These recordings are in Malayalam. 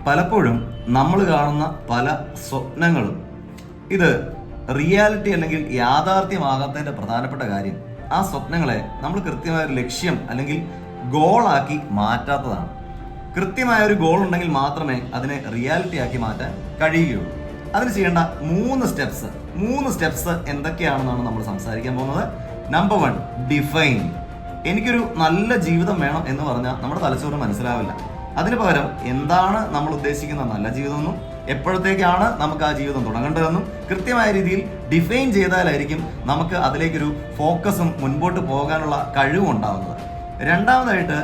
പലപ്പോഴും നമ്മൾ കാണുന്ന പല സ്വപ്നങ്ങളും ഇത് റിയാലിറ്റി അല്ലെങ്കിൽ യാഥാർത്ഥ്യമാകാത്തതിന്റെ പ്രധാനപ്പെട്ട കാര്യം ആ സ്വപ്നങ്ങളെ നമ്മൾ കൃത്യമായ ഒരു ലക്ഷ്യം അല്ലെങ്കിൽ ഗോളാക്കി മാറ്റാത്തതാണ്. കൃത്യമായ ഒരു ഗോൾ ഉണ്ടെങ്കിൽ മാത്രമേ അതിനെ റിയാലിറ്റി ആക്കി മാറ്റാൻ കഴിയുകയുള്ളൂ. അതിന് ചെയ്യേണ്ട മൂന്ന് സ്റ്റെപ്സ് എന്തൊക്കെയാണെന്നാണ് നമ്മൾ സംസാരിക്കാൻ പോകുന്നത്. Number 1, define. എനിക്കൊരു നല്ല ജീവിതം വേണം എന്ന് പറഞ്ഞാൽ നമ്മുടെ തലച്ചോറിന് മനസ്സിലാവില്ല. അതിന് പകരം എന്താണ് നമ്മൾ ഉദ്ദേശിക്കുന്ന നല്ല ജീവിതമെന്നും എപ്പോഴത്തേക്കാണ് നമുക്ക് ആ ജീവിതം തുടങ്ങേണ്ടതെന്നും കൃത്യമായ രീതിയിൽ ഡിഫൈൻ ചെയ്താലായിരിക്കും നമുക്ക് അതിലേക്കൊരു ഫോക്കസും മുൻപോട്ട് പോകാനുള്ള കഴിവും ഉണ്ടാകുന്നത്. രണ്ടാമതായിട്ട്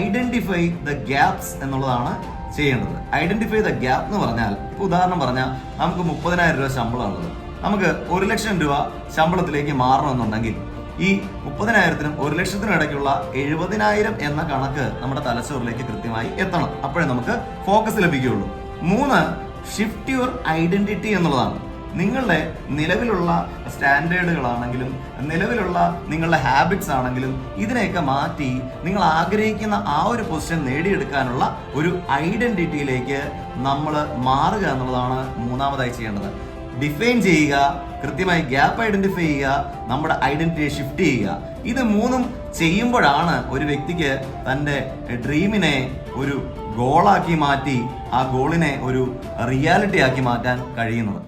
ഐഡന്റിഫൈ ദ ഗ്യാപ്സ് എന്നുള്ളതാണ് ചെയ്യേണ്ടത്. ഐഡന്റിഫൈ ദ ഗ്യാപ്പ് എന്ന് പറഞ്ഞാൽ, ഇപ്പോൾ ഉദാഹരണം പറഞ്ഞാൽ നമുക്ക് 30,000 രൂപ ശമ്പളമുള്ളത്, നമുക്ക് 1 ലക്ഷം രൂപ ശമ്പളത്തിലേക്ക് മാറണമെന്നുണ്ടെങ്കിൽ ഈ 30,000-നും 1 ലക്ഷത്തിനും ഇടയ്ക്കുള്ള 70,000 എന്ന കണക്ക് നമ്മുടെ തലച്ചോറിലേക്ക് കൃത്യമായി എത്തണം. അപ്പോഴേ നമുക്ക് ഫോക്കസ് ലഭിക്കുകയുള്ളൂ. 3, ഷിഫ്റ്റ് യുവർ ഐഡന്റിറ്റി എന്നുള്ളതാണ്. നിങ്ങളുടെ നിലവിലുള്ള സ്റ്റാൻഡേർഡുകളാണെങ്കിലും നിലവിലുള്ള നിങ്ങളുടെ ഹാബിറ്റ്സ് ആണെങ്കിലും ഇതിനെയൊക്കെ മാറ്റി നിങ്ങൾ ആഗ്രഹിക്കുന്ന ആ ഒരു പൊസിഷൻ നേടിയെടുക്കാനുള്ള ഒരു ഐഡന്റിറ്റിയിലേക്ക് നമ്മൾ മാറുക എന്നുള്ളതാണ് മൂന്നാമതായി ചെയ്യേണ്ടത്. ഡിഫൈൻ ചെയ്യുക, കൃത്യമായി ഗ്യാപ്പ് ഐഡന്റിഫൈ ചെയ്യുക, നമ്മുടെ ഐഡന്റിറ്റിയെ ഷിഫ്റ്റ് ചെയ്യുക. ഇത് മൂന്നും ചെയ്യുമ്പോഴാണ് ഒരു വ്യക്തിക്ക് തൻ്റെ ഡ്രീമിനെ ഒരു ഗോളാക്കി മാറ്റി ആ ഗോളിനെ ഒരു റിയാലിറ്റി ആക്കി മാറ്റാൻ കഴിയുന്നത്.